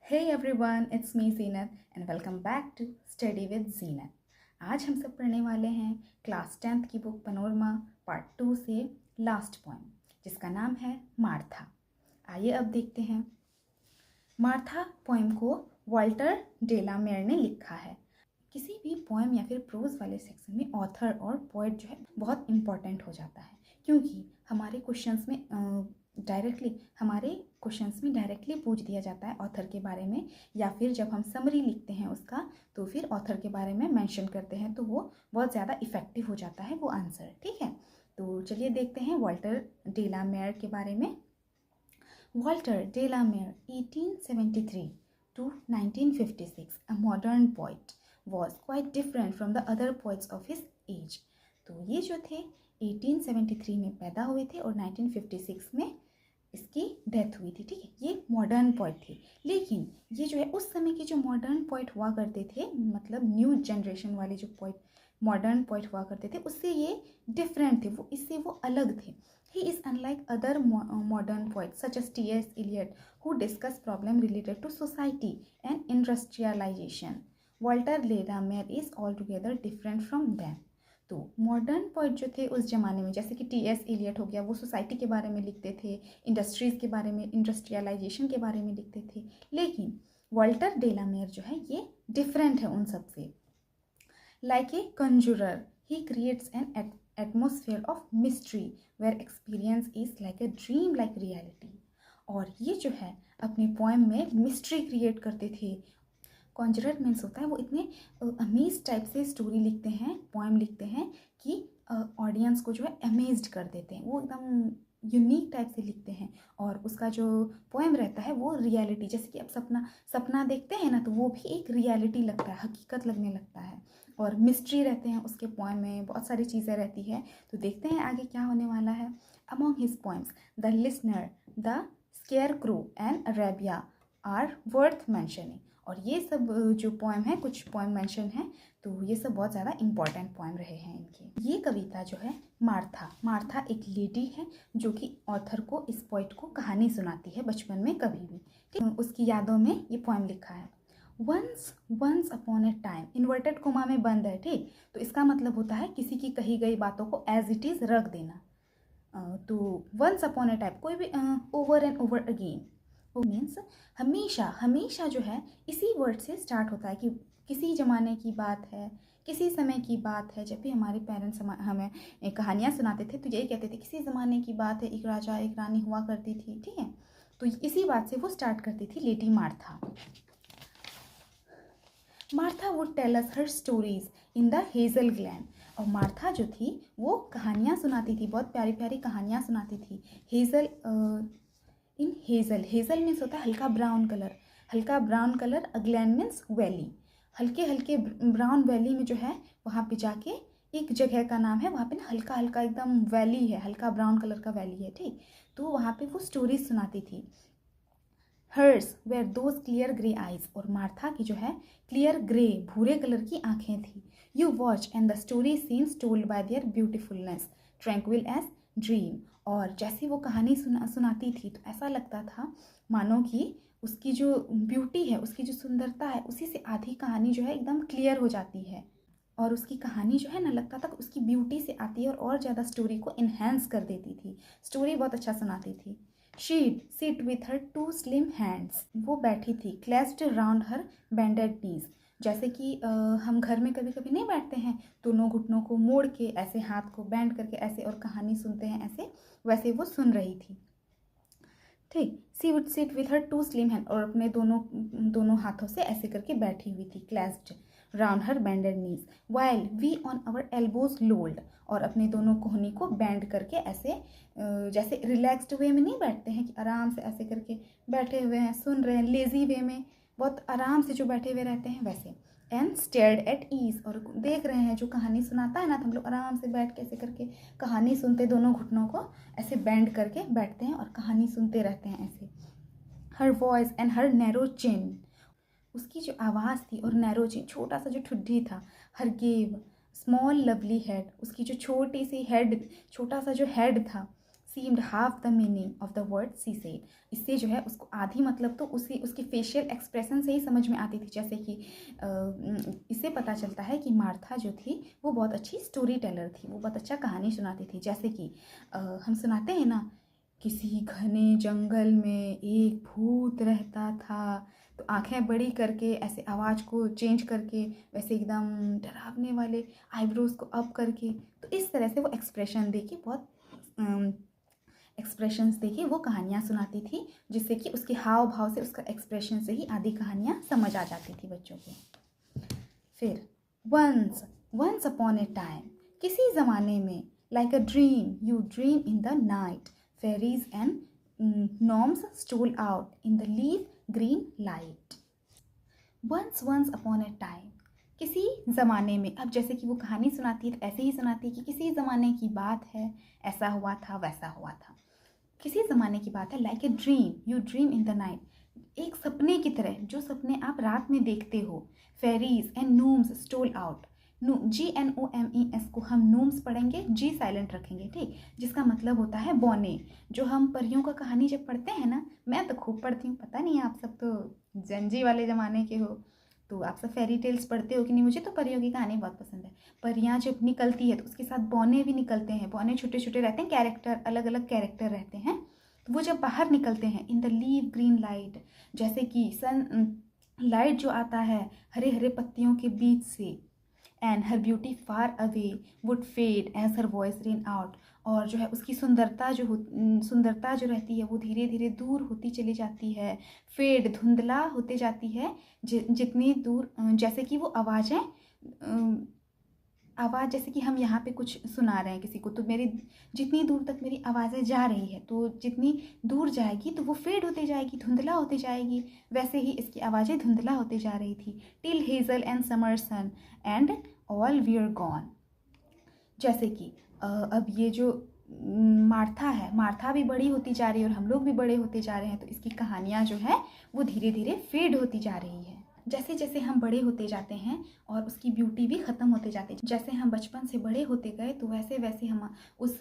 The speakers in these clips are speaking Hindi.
Hey everyone, it's me Zeenat and welcome back to Study with Zeenat. आज हम सब पढ़ने वाले हैं क्लास 10th की बुक पनोरमा पार्ट 2 से लास्ट पोएम जिसका नाम है मार्था। आइए अब देखते हैं। मार्था पोएम को वाल्टर डेलामेयर ने लिखा है। किसी भी पोएम या फिर प्रोज वाले सेक्शन में ऑथर और पोएट जो है बहुत इंपॉर्टेंट हो जाता है, क्योंकि हमारे क्वेश्चंस में डायरेक्टली पूछ दिया जाता है ऑथर के बारे में, या फिर जब हम समरी लिखते हैं उसका तो फिर ऑथर के बारे में मेंशन करते हैं, तो वो बहुत ज़्यादा इफ़ेक्टिव हो जाता है वो आंसर। ठीक है, तो चलिए देखते हैं वाल्टर डेलामेयर के बारे में। Walter de la Mare 1873 to 1956, a modern poet, was quite different from the other poets of his age. तो ये जो थे 1873 में पैदा हुए थे और 1956 में इसकी डेथ हुई थी। ठीक है, ये मॉडर्न पोइट थे, लेकिन ये जो है उस समय के जो मॉडर्न पोइट हुआ करते थे, मतलब न्यू जनरेशन वाले जो पोइट मॉडर्न पोइट हुआ करते थे, उससे ये डिफरेंट थे, वो अलग थे। He is unlike other modern poets such as T.S. Eliot, who discuss problems related to society and industrialization. Walter Delamere is altogether different from them. तो मॉडर्न पोइट जो थे उस ज़माने में, जैसे कि टी.एस. एलियट हो गया, वो सोसाइटी के बारे में लिखते थे, इंडस्ट्रीज़ के बारे में, इंडस्ट्रियलाइजेशन के बारे में लिखते थे, लेकिन वाल्टर डेलामेयर जो है ये डिफरेंट है उन सब से। Like a conjurer, he creates an atmosphere of mystery where experience is like a dream like reality. और ये जो है अपने पोएम में मिस्ट्री क्रिएट करते थे। कॉन्जरर मीन्स होता है वो इतने अमेज टाइप से स्टोरी लिखते हैं, पोएम लिखते हैं कि ऑडियंस को जो है अमेज्ड कर देते हैं, वो एकदम यूनिक टाइप से लिखते हैं। और उसका जो पोएम रहता है वो रियलिटी, जैसे कि अब सपना देखते हैं ना, तो वो भी एक रियलिटी लगता है, हकीकत लगने लगता है। और मिस्ट्री रहते हैं उसके पोएम में, बहुत सारी चीज़ें रहती है। तो देखते हैं आगे क्या होने वाला है। Among his poems the listener, the scarecrow and Arabia are worth mentioning. और ये सब जो पोएम है, कुछ पोएम मेंशन है, तो ये सब बहुत ज़्यादा इंपॉर्टेंट पोएम रहे हैं इनके। ये कविता जो है मार्था एक लेडी है जो कि ऑथर को, इस पोइट को कहानी सुनाती है बचपन में कभी भी। ठीक, उसकी यादों में ये पोएम लिखा है। Once upon a time, inverted comma में बंद है। ठीक, तो इसका मतलब होता है किसी की कही गई बातों को एज इट इज़ रख देना। तो वंस अपॉन ए टाइम, कोई भी over and over again means हमेशा जो है इसी वर्ड से स्टार्ट होता है कि किसी ज़माने की बात है, किसी समय की बात है। जब भी हमारे पेरेंट्स हमें कहानियाँ सुनाते थे तो यही कहते थे किसी ज़माने की बात है, एक राजा एक रानी हुआ करती थी। ठीक है, तो इसी बात से वो स्टार्ट करती थी lady Martha. Martha would tell us her stories in the hazel glen. और मार्था जो थी वो कहानियाँ सुनाती थी, बहुत प्यारी प्यारी कहानियाँ सुनाती थी। हेज़ल मीन्स होता है हल्का brown colour. Glen means valley, हल्के ब्राउन वैली में जो है वहाँ पे जाके, एक जगह का नाम है, वहाँ पे ना हल्का एकदम वैली है, हल्का ब्राउन कलर का वैली है। ठीक, तो वहाँ पे वो स्टोरीज सुनाती थी। Hers were those clear grey eyes, और मार्था की जो है क्लियर ग्रे भूरे कलर की आंखें थी। You watch and the story scenes told by their beautifulness tranquil as dream. और जैसी वो कहानी सुनाती थी तो ऐसा लगता था मानो कि उसकी जो ब्यूटी है, उसकी जो सुंदरता है, उसी से आधी कहानी जो है एकदम क्लियर हो जाती है। और उसकी कहानी जो है ना, लगता था कि उसकी ब्यूटी से आती है और ज़्यादा स्टोरी को इन्हेंस कर देती थी। स्टोरी बहुत अच्छा सुनाती थी। शी'd sit with her two slim hands, वो बैठी थी क्लेस्प्ड राउंड हर बेंडेड नीज। जैसे कि हम घर में कभी कभी नहीं बैठते हैं, दोनों घुटनों को मोड़ के ऐसे, हाथ को बैंड करके ऐसे, और कहानी सुनते हैं ऐसे, वैसे वो सुन रही थी। ठीक, she would sit with her two slim hand, और अपने दोनों हाथों से ऐसे करके बैठी हुई थी, clasped round her bended knees, while we on our elbows lolled, और अपने दोनों कोहनी को बैंड करके ऐसे, जैसे रिलैक्स्ड वे में नहीं बैठते हैं कि आराम से ऐसे करके बैठे हुए हैं, सुन रहे हैं, लेजी वे में बहुत आराम से जो बैठे हुए रहते हैं वैसे। एंड स्टेयर्ड एट ईज, और देख रहे हैं जो कहानी सुनाता है ना, तो हम लोग आराम से बैठ के ऐसे करके कहानी सुनते, दोनों घुटनों को ऐसे बैंड करके बैठते हैं और कहानी सुनते रहते हैं ऐसे। Her voice and her narrow chin, उसकी जो आवाज़ थी और नैरो चिन, छोटा सा जो ठुड्डी था। हर गेव स्मॉल लवली हेड, उसकी जो छोटी सी हेड, छोटा सा जो हेड था। seemed half the meaning of the word she said. इससे जो है उसको आधी मतलब तो उसकी फेशियल एक्सप्रेशन से ही समझ में आती थी। जैसे कि इससे पता चलता है कि मार्था जो थी वो बहुत अच्छी स्टोरी टेलर थी, वो बहुत अच्छा कहानी सुनाती थी। जैसे कि हम सुनाते हैं ना, किसी घने जंगल में एक भूत रहता था, तो आंखें बड़ी करके ऐसे आवाज़ को चेंज करके वैसे एकदम डरावने वाले आईब्रोज को अप करके, तो इस तरह से वो एक्सप्रेशन देके बहुत एक्सप्रेशंस देके वो कहानियाँ सुनाती थी, जिससे कि उसके हाव भाव से, उसका एक्सप्रेशन से ही आधी कहानियाँ समझ आ जाती थी बच्चों को। फिर वंस अपॉन ए टाइम, किसी ज़माने में, like a dream you dream in the night, fairies and gnomes stole out in the leaf green light. Once upon a time, किसी ज़माने में। अब जैसे कि वो कहानी सुनाती है तो ऐसे ही सुनाती है कि किसी ज़माने की बात है, ऐसा हुआ था, वैसा हुआ था। किसी ज़माने की बात है, like a dream you dream in the night, एक सपने की तरह, जो सपने आप रात में देखते हो। Fairies and gnomes stole out, GNOMES को हम नूम्स पढ़ेंगे, जी साइलेंट रखेंगे, ठीक, जिसका मतलब होता है बौने। जो हम परियों का कहानी जब पढ़ते हैं ना, मैं तो खूब पढ़ती हूँ, पता नहीं आप सब तो जंजी वाले ज़माने के हो, तो आप सब फेरी टेल्स पढ़ते हो कि नहीं। मुझे तो परियों की कहानी बहुत पसंद है। परियां जब निकलती है तो उसके साथ बौने भी निकलते हैं। बौने छोटे छोटे रहते हैं, कैरेक्टर, अलग अलग कैरेक्टर रहते हैं। तो वो जब बाहर निकलते हैं in the leave green light, जैसे कि सन लाइट जो आता है हरे हरे पत्तियों के बीच से, and her beauty far away would fade as her voice ran out, और जो है उसकी सुंदरता जो रहती है वो धीरे धीरे दूर होती चली जाती है, फेड धुंधला होते जाती है, जितनी दूर, जैसे कि वो आवाज़ जैसे कि हम यहाँ पे कुछ सुना रहे हैं किसी को, तो मेरी जितनी दूर तक मेरी आवाज़ें जा रही है, तो जितनी दूर जाएगी तो वो फेड होते जाएगी, धुंधला होते जाएगी। वैसे ही इसकी आवाज़ें धुंधला होते जा रही थी। Till hazel and summer sun and all we are gone, जैसे कि अब ये जो मार्था है, मार्था भी बड़ी होती जा रही है और हम लोग भी बड़े होते जा रहे हैं, तो इसकी कहानियाँ जो है वो धीरे धीरे फेड होती जा रही है। जैसे जैसे हम बड़े होते जाते हैं और उसकी ब्यूटी भी ख़त्म होते जाते हैं, जैसे हम बचपन से बड़े होते गए तो वैसे वैसे हम उस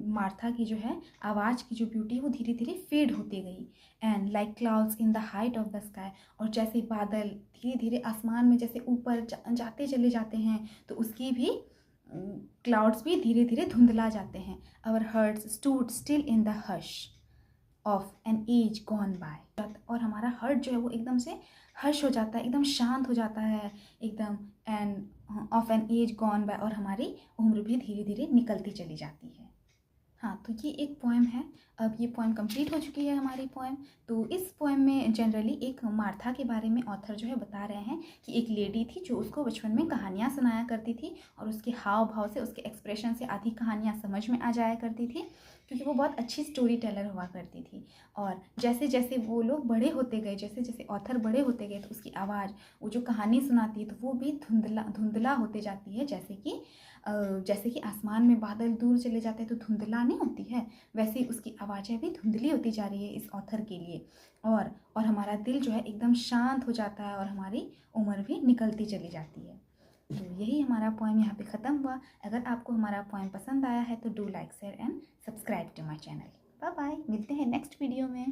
मार्था की जो है आवाज़ की जो ब्यूटी वो धीरे धीरे फेड होती गई। And like clouds in the height of the sky, और जैसे बादल धीरे धीरे आसमान में जैसे ऊपर जाते चले जाते हैं, तो उसकी भी क्लाउड्स भी धीरे धीरे धुंधला जाते हैं। Our hearts stood still in the hush of an age gone by, और हमारा हर्ट जो है वो एकदम से हर्ष हो जाता है, एकदम शांत हो जाता है एकदम, and of an age gone by, और हमारी उम्र भी धीरे धीरे निकलती चली जाती है। हाँ, तो ये एक पोएम है। अब ये पोएम कंप्लीट हो चुकी है हमारी पोएम। तो इस पोएम में जनरली एक मार्था के बारे में ऑथर जो है बता रहे हैं कि एक लेडी थी जो उसको बचपन में कहानियाँ सुनाया करती थी, और उसके हाव भाव से, उसके एक्सप्रेशन से आधी कहानियाँ समझ में आ जाया करती थी, क्योंकि वो बहुत अच्छी स्टोरी टेलर हुआ करती थी। और जैसे जैसे वो लोग बड़े होते गए, जैसे जैसे ऑथर बड़े होते गए, तो उसकी आवाज़, वो जो कहानी सुनाती है, तो वो भी धुंधला होते जाती है। जैसे कि आसमान में बादल दूर चले जाते हैं तो धुंधला नहीं होती है, वैसे ही उसकी आवाज़ें भी धुंधली होती जा रही है इस ऑथर के लिए। और हमारा दिल जो है एकदम शांत हो जाता है, और हमारी उम्र भी निकलती चली जाती है। तो यही हमारा पोएम यहाँ पे ख़त्म हुआ। अगर आपको हमारा पोएम पसंद आया है तो do like, share and subscribe to my channel. Bye bye, मिलते हैं नेक्स्ट वीडियो में।